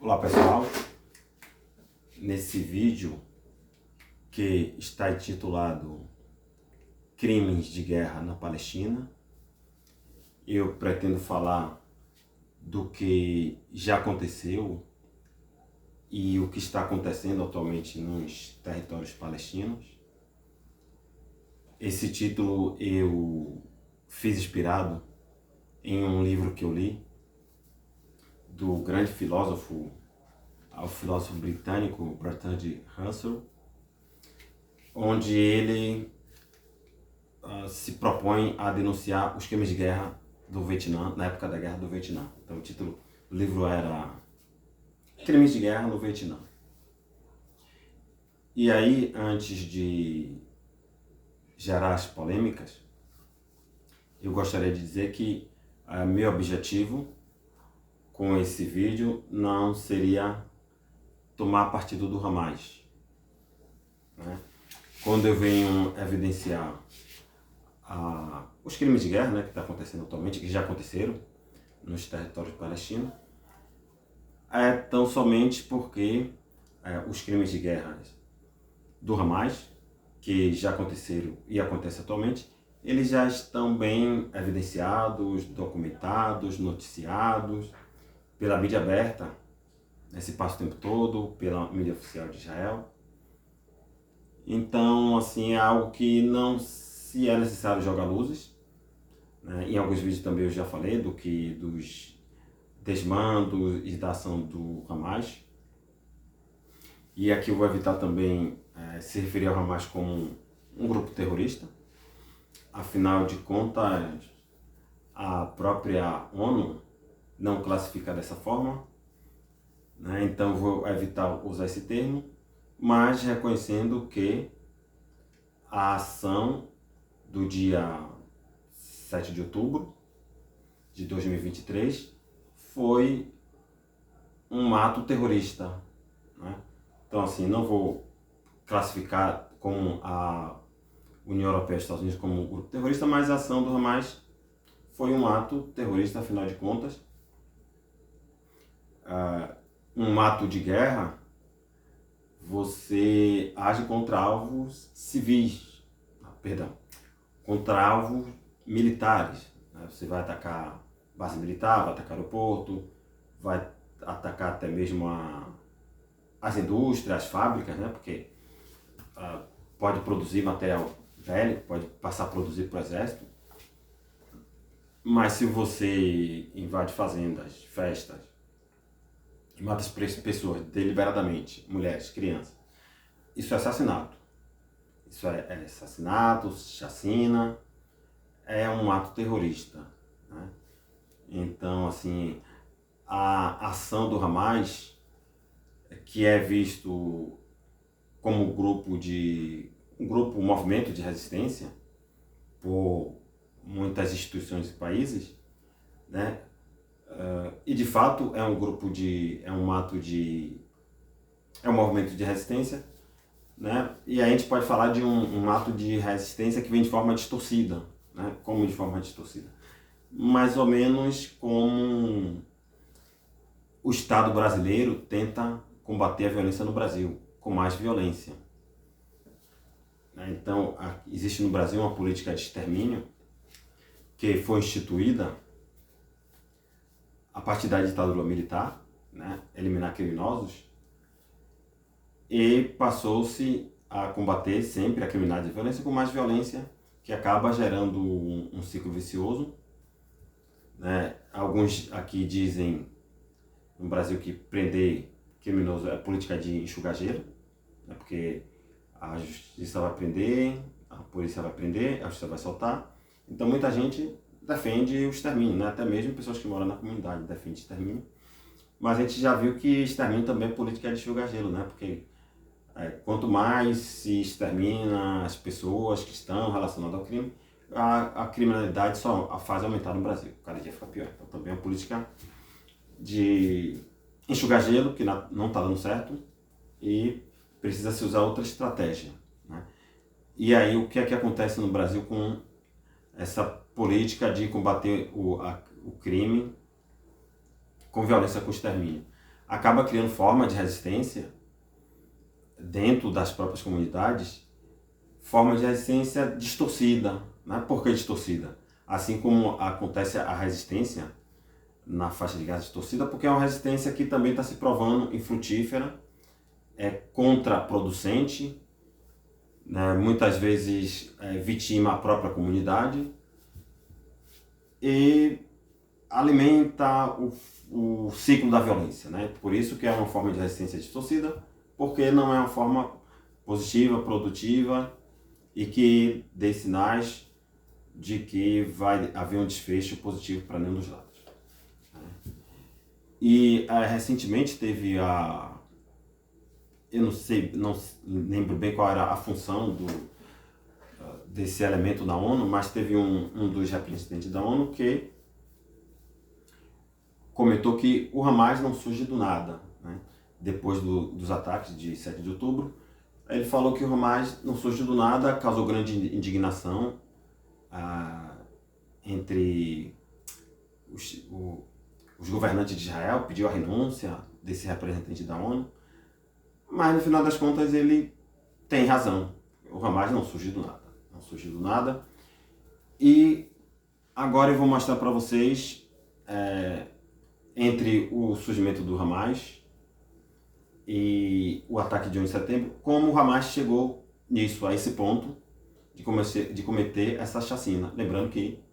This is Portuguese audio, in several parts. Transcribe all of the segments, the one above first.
Olá pessoal, nesse vídeo que está intitulado Crimes de Guerra na Palestina, eu pretendo falar do que já aconteceu e o que está acontecendo atualmente nos territórios palestinos. Esse título eu fiz inspirado em um livro que eu li do grande filósofo, o filósofo britânico Bertrand Russell, onde ele se propõe a denunciar os crimes de guerra do Vietnã, na época da Guerra do Vietnã. Então o título do livro era Crimes de Guerra no Vietnã. E aí, antes de gerar as polêmicas, eu gostaria de dizer que meu objetivo com esse vídeo não seria tomar partido do Hamas, né? Quando eu venho evidenciar os crimes de guerra, né, que está acontecendo atualmente, que já aconteceram nos territórios palestinos, é tão somente porque os crimes de guerra do Hamas, que já aconteceram e acontecem atualmente, eles já estão bem evidenciados, documentados, noticiados pela mídia aberta, se passa o tempo todo, pela mídia oficial de Israel. Então, assim, é algo que não se é necessário jogar luzes, né? Em alguns vídeos também eu já falei dos desmandos e da ação do Hamas. E aqui eu vou evitar também se referir ao Hamas como um grupo terrorista. Afinal de contas, a própria ONU não classifica dessa forma, né? Então eu vou evitar usar esse termo, mas reconhecendo que a ação do dia 7 de outubro de 2023 foi um ato terrorista, né? Então, assim, não vou classificar como a União Europeia e os Estados Unidos como um grupo terrorista, mas a ação do Hamas foi um ato terrorista, afinal de contas. Um ato de guerra, você age contra alvos civis, contra alvos militares, né? Você vai atacar base militar, vai atacar aeroporto, vai atacar até mesmo as indústrias, as fábricas, né? Porque pode produzir material velho, pode passar a produzir para o exército. Mas se você invade fazendas, festas, e mata as pessoas deliberadamente, mulheres, crianças, isso é assassinato. Isso é assassinato, chacina, é um ato terrorista, né? Então, assim, a ação do Hamas, que é visto como um movimento de resistência por muitas instituições e países, né? E de fato é um movimento de resistência, né? E a gente pode falar de um ato de resistência que vem de forma distorcida, né? Como de forma distorcida? Mais ou menos como o Estado brasileiro tenta combater a violência no Brasil, com mais violência. Então, existe no Brasil uma política de extermínio que foi instituída a partir da ditadura militar, né? Eliminar criminosos, e passou-se a combater sempre a criminalidade e a violência com mais violência, que acaba gerando um ciclo vicioso, né? Alguns aqui dizem no Brasil que prender criminoso é política de enxugar gelo, né? Porque a justiça vai prender, a polícia vai prender, a justiça vai soltar. Então muita gente defende o extermínio, né? Até mesmo pessoas que moram na comunidade defendem extermínio. Mas a gente já viu que extermínio também é política de enxugar gelo, né? Porque quanto mais se extermina as pessoas que estão relacionadas ao crime, a criminalidade só faz aumentar no Brasil. Cada dia fica pior. Então também é uma política de enxugar gelo, que não está dando certo, e precisa se usar outra estratégia, né? E aí o que é que acontece no Brasil com essa política de combater o crime com violência, com extermínio? acaba criando forma de resistência dentro das próprias comunidades, forma de resistência distorcida. Né? Por que distorcida? Assim como acontece a resistência na faixa de Gaza distorcida, porque é uma resistência que também está se provando infrutífera, é contraproducente, né? Muitas vezes vitima a própria comunidade e alimenta o ciclo da violência. Né? Por isso que é uma forma de resistência distorcida, porque não é uma forma positiva, produtiva e que dê sinais de que vai haver um desfecho positivo para nenhum dos lados. E recentemente teve eu não sei, não lembro bem qual era a função desse elemento na ONU, mas teve um dos representantes da ONU que comentou que o Hamas não surge do nada. Né? Depois dos ataques de 7 de outubro, ele falou que o Hamas não surge do nada, causou grande indignação entre os governantes de Israel, pediu a renúncia desse representante da ONU, mas no final das contas ele tem razão. O Hamas não surgiu do nada. Não surgiu do nada. E agora eu vou mostrar para vocês, entre o surgimento do Hamas e o ataque de 11 de setembro, como o Hamas chegou nisso, a esse ponto de cometer essa chacina. Lembrando que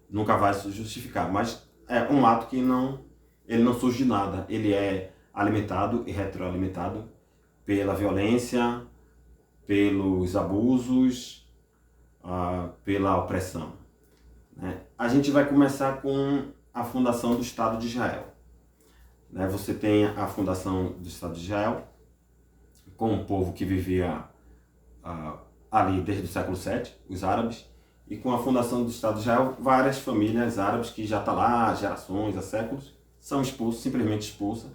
nunca vai se justificar, mas é um ato que ele não surge de nada. Ele é alimentado e retroalimentado pela violência, pelos abusos, pela opressão. Né? A gente vai começar com a fundação do Estado de Israel. Né? Você tem a fundação do Estado de Israel, com um povo que vivia ali desde o século VII, os árabes, e com a fundação do Estado de Israel, várias famílias árabes que já estão lá há gerações, há séculos, são expulsas, simplesmente expulsas,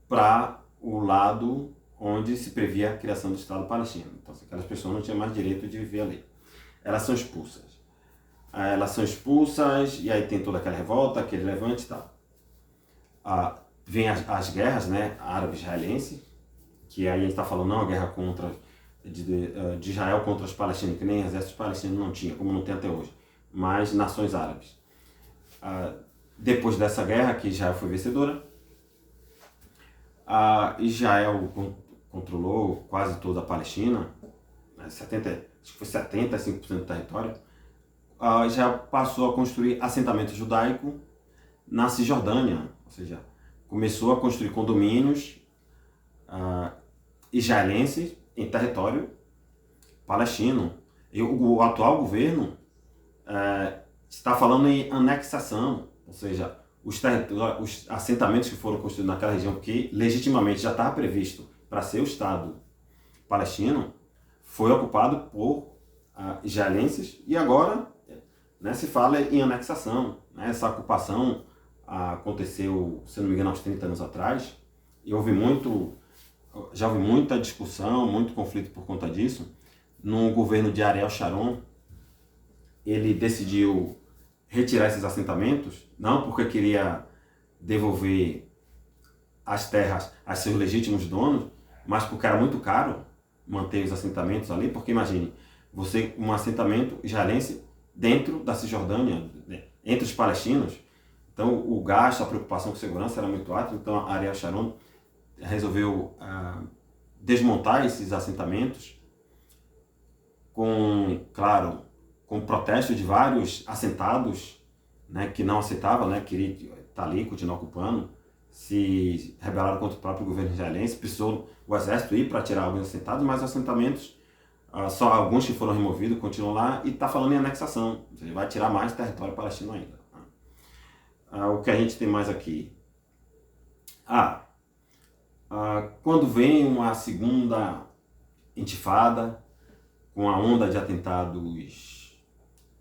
para o lado onde se previa a criação do Estado palestino. Então, aquelas pessoas não tinham mais direito de viver ali. Elas são expulsas. E aí tem toda aquela revolta, aquele levante e tal. Vem as guerras, né, árabe-israelense, que aí a gente está falando não a guerra de Israel contra os palestinos, que nem exército palestino não tinha, como não tem até hoje, mas nações árabes. Depois dessa guerra, que Israel foi vencedora, Israel controlou quase toda a Palestina, né, acho que foi 75% do território. Israel passou a construir assentamento judaico na Cisjordânia, ou seja, começou a construir condomínios israelenses em território palestino. E o atual governo está falando em anexação, ou seja, os assentamentos que foram construídos naquela região, que legitimamente já estava previsto para ser o Estado palestino, foi ocupado por israelenses e agora, né, se fala em anexação. Né? Essa ocupação aconteceu, se não me engano, há uns 30 anos atrás, e já houve muita discussão, muito conflito por conta disso. No governo de Ariel Sharon, ele decidiu retirar esses assentamentos, não porque queria devolver as terras a seus legítimos donos, mas porque era muito caro manter os assentamentos ali, porque imagine, um assentamento israelense dentro da Cisjordânia, né, entre os palestinos, então o gasto, a preocupação com segurança era muito alta, então Ariel Sharon resolveu desmontar esses assentamentos claro, com protesto de vários assentados, né, que não aceitavam, né, queriam estar ali, continuar ocupando, se rebelaram contra o próprio governo israelense, precisou o exército ir para tirar alguns assentados, mas os assentamentos, só alguns que foram removidos, continuam lá, e está falando em anexação, ou seja, vai tirar mais território palestino ainda. O que a gente tem mais aqui? Quando vem uma segunda intifada, com a onda de atentados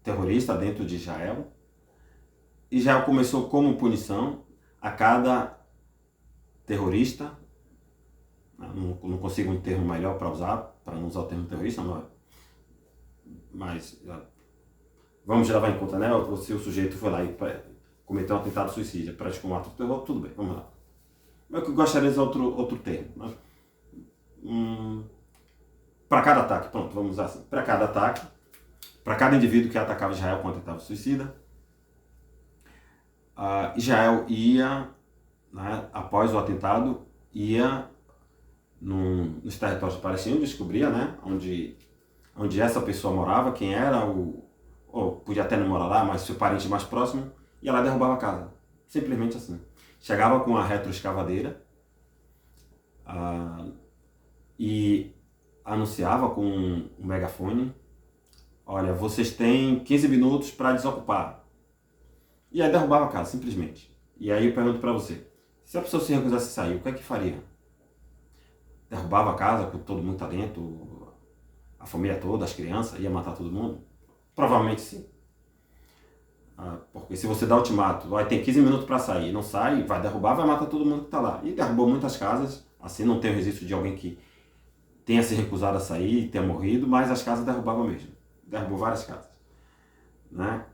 terroristas dentro de Israel, Israel começou como punição a cada terrorista, não consigo um termo melhor para usar, para não usar o termo terrorista, mas vamos levar em conta, né? Se o sujeito foi lá e cometeu um atentado suicida, praticou um ato de terror, tudo bem, vamos lá. Eu gostaria de usar outro termo. Né? Para cada ataque, pronto, vamos usar assim. Para cada ataque, para cada indivíduo que atacava Israel com atentado suicida, Israel ia, né, após o atentado, ia nos territórios palestinos, descobria, né, onde essa pessoa morava, quem era, ou podia até não morar lá, mas seu parente mais próximo, ia lá e derrubava a casa. Simplesmente assim. Chegava com a retroescavadeira e anunciava com um megafone: olha, vocês têm 15 minutos para desocupar. E aí derrubava a casa, simplesmente. E aí eu pergunto para você, se a pessoa se recusasse a sair, o que é que faria? Derrubava a casa, com todo mundo tá dentro, a família toda, as crianças, ia matar todo mundo? Provavelmente sim. Porque se você dá ultimato, vai ter 15 minutos para sair, não sai, vai derrubar, vai matar todo mundo que está lá. E derrubou muitas casas, assim não tem o registro de alguém que tenha se recusado a sair e tenha morrido, mas as casas derrubavam mesmo. Derrubou várias casas. Né?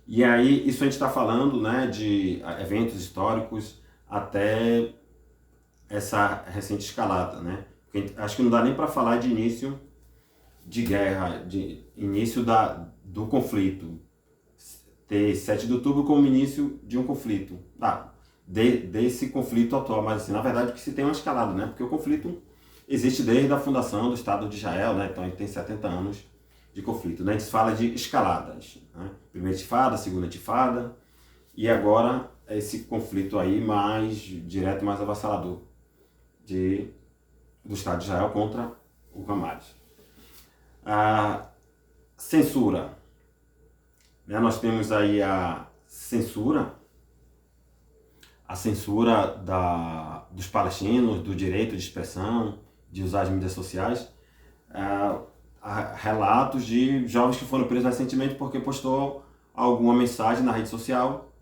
E aí, isso a gente está falando, né, de eventos históricos até essa recente escalada. Né? Porque acho que não dá nem para falar de início de guerra, de início do conflito. Ter 7 de outubro como início de um conflito. Desse conflito atual, mas assim, na verdade que se tem uma escalada, né? Porque o conflito existe desde a fundação do Estado de Israel, né? Então a gente tem 70 anos de conflito. Né? A gente fala de escaladas. Né? Primeira intifada, segunda intifada, e agora esse conflito aí mais direto, mais avassalador do Estado de Israel contra o Hamas. A censura. Nós temos aí a censura dos palestinos, do direito de expressão, de usar as mídias sociais. Relatos de jovens que foram presos recentemente porque postou alguma mensagem na rede social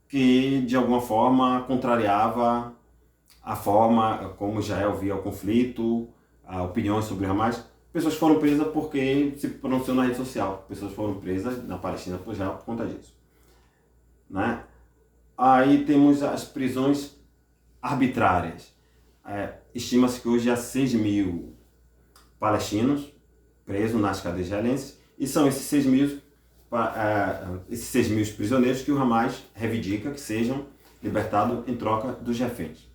que de alguma forma contrariava a forma como Israel via o conflito, opiniões sobre o Hamas. Pessoas foram presas porque se pronunciou na rede social. Pessoas foram presas na Palestina por Israel por conta disso. Né? Aí temos as prisões arbitrárias. Estima-se que hoje há 6 mil palestinos presos nas cadeias israelenses, e são esses 6 mil prisioneiros que o Hamas reivindica que sejam libertados em troca dos reféns.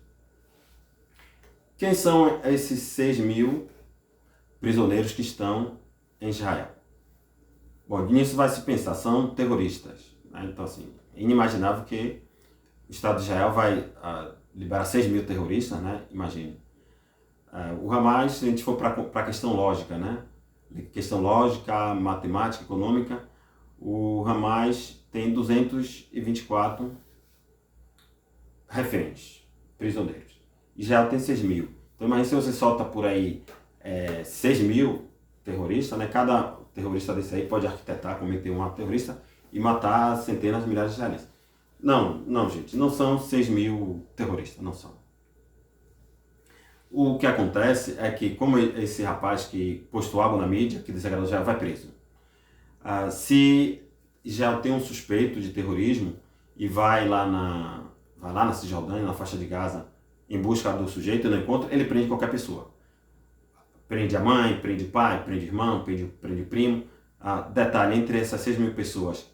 Quem são esses 6 mil prisioneiros que estão em Israel? Bom, nisso vai se pensar, são terroristas. Né? Então, assim, é inimaginável que o Estado de Israel vai liberar 6 mil terroristas, né? Imagine. O Hamas, se a gente for para a questão lógica, né? Questão lógica, matemática, econômica, o Hamas tem 224 reféns, prisioneiros. Israel tem 6 mil. Então imagine se você solta por aí 6 mil terroristas, né? Cada terrorista desse aí pode arquitetar, cometer um ato terrorista e matar centenas de milhares de israelenses. Não, gente, não são 6 mil terroristas, não são. O que acontece é que, como esse rapaz que postou algo na mídia, que desagradou Israel, vai preso. Se Israel tem um suspeito de terrorismo e vai lá na Cisjordânia, na faixa de Gaza, em busca do sujeito e não encontra, ele prende qualquer pessoa. Prende a mãe, prende o pai, prende o irmão, prende o primo. Detalhe, entre essas 6 mil pessoas,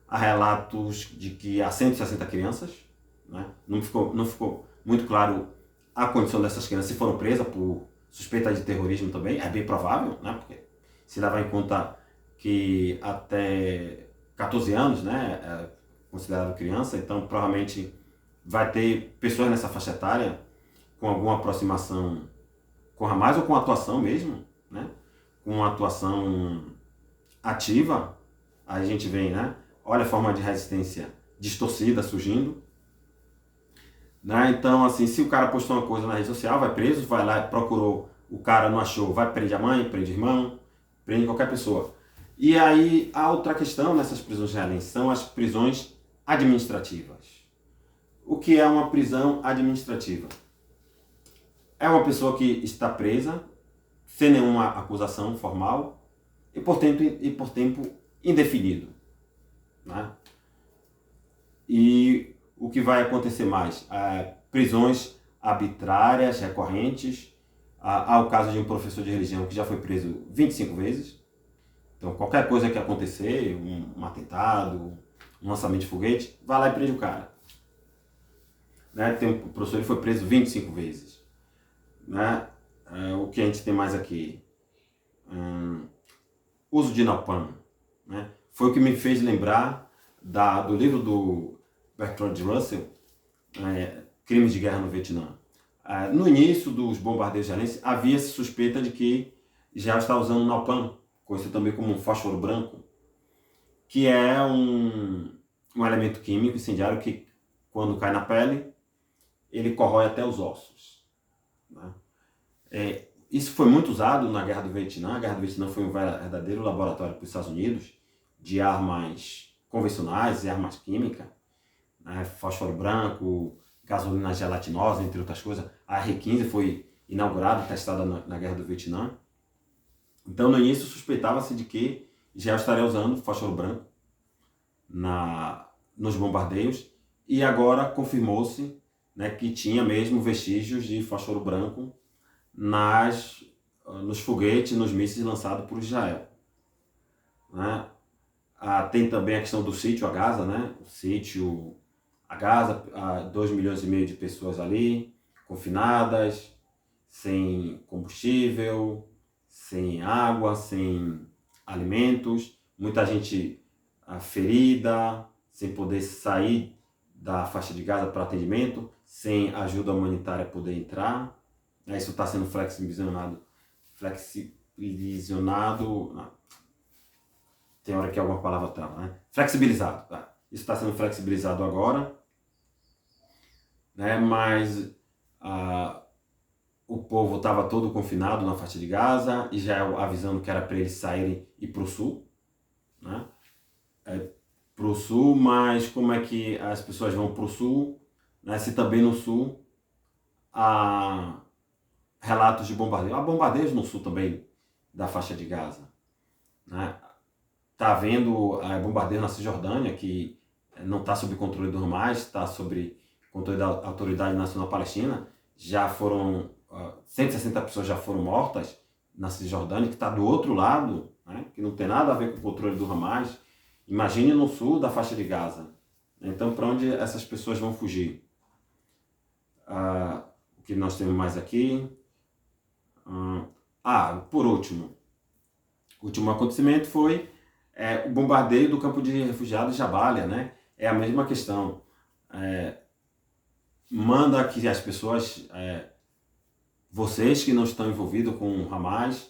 há relatos de que há 160 crianças. Né? Não ficou muito claro a condição dessas crianças, se foram presas por suspeita de terrorismo também, é bem provável, né? Porque se levar em conta que até 14 anos, né, é considerado criança, então provavelmente vai ter pessoas nessa faixa etária com alguma aproximação com Hamas ou com atuação mesmo, né? Com uma atuação ativa, aí a gente vê, né? Olha a forma de resistência distorcida surgindo. Né? Então, assim, se o cara postou uma coisa na rede social, vai preso, vai lá, procurou, o cara não achou, vai prender a mãe, prende o irmão, prende qualquer pessoa. E aí, a outra questão nessas prisões israelenses são as prisões administrativas. O que é uma prisão administrativa? É uma pessoa que está presa, sem nenhuma acusação formal, e por tempo indefinido. Né? E o que vai acontecer mais? prisões arbitrárias, recorrentes. Há o caso de um professor de religião que já foi preso 25 vezes. Então, qualquer coisa que acontecer, um atentado, um lançamento de foguete, vai lá e prende o cara. Né? Tem um professor que foi preso 25 vezes. Né? O que a gente tem mais aqui? Uso de Napalm. Né? Foi o que me fez lembrar do livro do Bertrand Russell, Crimes de Guerra no Vietnã. No início dos bombardeios israelenses, havia suspeita de que Israel estava usando Napalm, conhecido também como um fósforo branco, que é um elemento químico incendiário que, quando cai na pele, ele corrói até os ossos. Né? Isso foi muito usado na Guerra do Vietnã. A Guerra do Vietnã foi um verdadeiro laboratório para os Estados Unidos de armas convencionais e armas químicas, né? Fósforo branco, gasolina gelatinosa, entre outras coisas. A R-15 foi inaugurada e testada na Guerra do Vietnã. Então, no início, suspeitava-se de que Israel estaria usando fósforo branco nos bombardeios, e agora confirmou-se, né, que tinha mesmo vestígios de fósforo branco nos foguetes, nos mísseis lançados por Israel. Né? Tem também a questão do sítio a Gaza, né? O sítio a Gaza, 2 milhões e meio de pessoas ali, confinadas, sem combustível, sem água, sem alimentos, muita gente ferida, sem poder sair da faixa de Gaza para atendimento, sem ajuda humanitária poder entrar. Isso está sendo flexibilizado. Não. Tem hora que alguma palavra trava, né? Flexibilizado. Tá? Isso está sendo flexibilizado agora, né? Mas o povo estava todo confinado na faixa de Gaza, Israel avisando que era para eles saírem e ir para o sul, né? Para o sul, mas como é que as pessoas vão para o sul, né? Se também no sul há relatos de bombardeio. Há bombardeios no sul também da faixa de Gaza. Né? Tá havendo bombardeio na Cisjordânia, que não está sob controle do Hamas, está sob controle da Autoridade Nacional Palestina. Já foram 160 pessoas já foram mortas na Cisjordânia, que está do outro lado, né? Que não tem nada a ver com o controle do Hamas. Imagine no sul da faixa de Gaza. Então, para onde essas pessoas vão fugir? O que nós temos mais aqui? Por último, o último acontecimento foi o bombardeio do campo de refugiados de Jabalia, né? É a mesma questão. Manda que as pessoas, vocês que não estão envolvidos com o Hamas,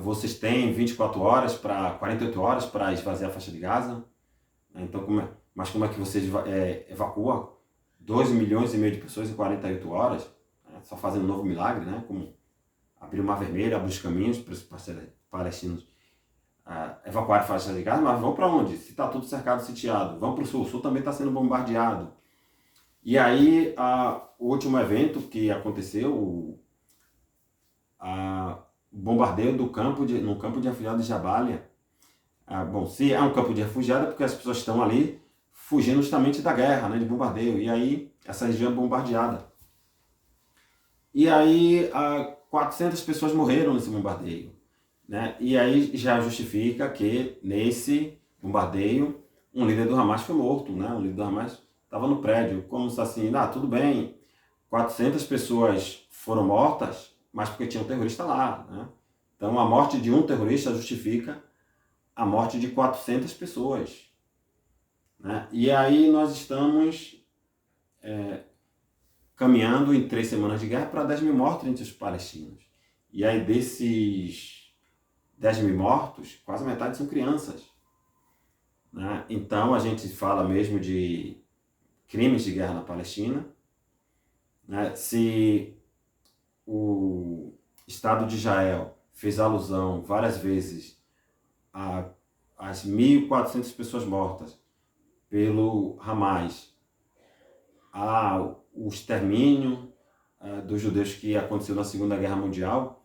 vocês têm 24 horas para 48 horas para esvaziar a faixa de Gaza. Então, como é que vocês evacuam 2 milhões e meio de pessoas em 48 horas? Só fazendo um novo milagre, né? Como abrir o Mar Vermelho, abrir os caminhos para os palestinos evacuar a faixa de Gaza, mas vão para onde? Se está tudo cercado, sitiado. Vão para o sul. O sul também está sendo bombardeado. E aí, o último evento que aconteceu, o bombardeio no campo de refugiados de Jabalia. Se é um campo de refugiados, é porque as pessoas estão ali fugindo justamente da guerra, né, de bombardeio. E aí, essa região é bombardeada. E aí, 400 pessoas morreram nesse bombardeio. Né? E aí já justifica que nesse bombardeio um líder do Hamas foi morto. Né? O líder do Hamas estava no prédio. Como se assim, tudo bem, 400 pessoas foram mortas, mas porque tinha um terrorista lá. Né? Então a morte de um terrorista justifica a morte de 400 pessoas. Né? E aí nós estamos caminhando em 3 semanas de guerra para 10 mil mortos entre os palestinos. E aí desses 10 mil mortos, quase a metade são crianças. Né? Então a gente fala mesmo de crimes de guerra na Palestina. Né? Se o Estado de Israel fez alusão várias vezes às 1.400 pessoas mortas pelo Hamas, o extermínio dos judeus que aconteceu na Segunda Guerra Mundial,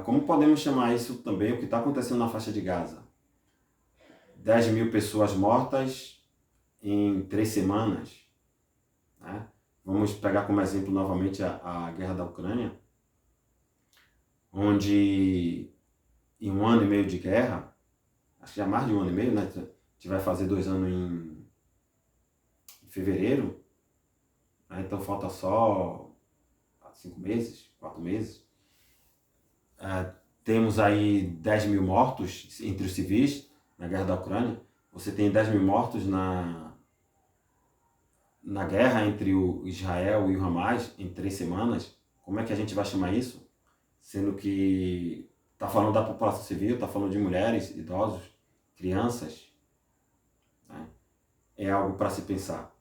como podemos chamar isso também, o que está acontecendo na faixa de Gaza? 10 mil pessoas mortas em 3 semanas. Né? Vamos pegar como exemplo novamente a guerra da Ucrânia, onde em 1 ano e meio de guerra, acho que já mais de 1 ano e meio, né? A gente vai fazer 2 anos em fevereiro, né? Então falta só 5 meses, 4 meses. Temos aí 10 mil mortos entre os civis na guerra da Ucrânia. Você tem 10 mil mortos na guerra entre o Israel e o Hamas em 3 semanas. Como é que a gente vai chamar isso? Sendo que está falando da população civil, está falando de mulheres, idosos, crianças. Né? É algo para se pensar.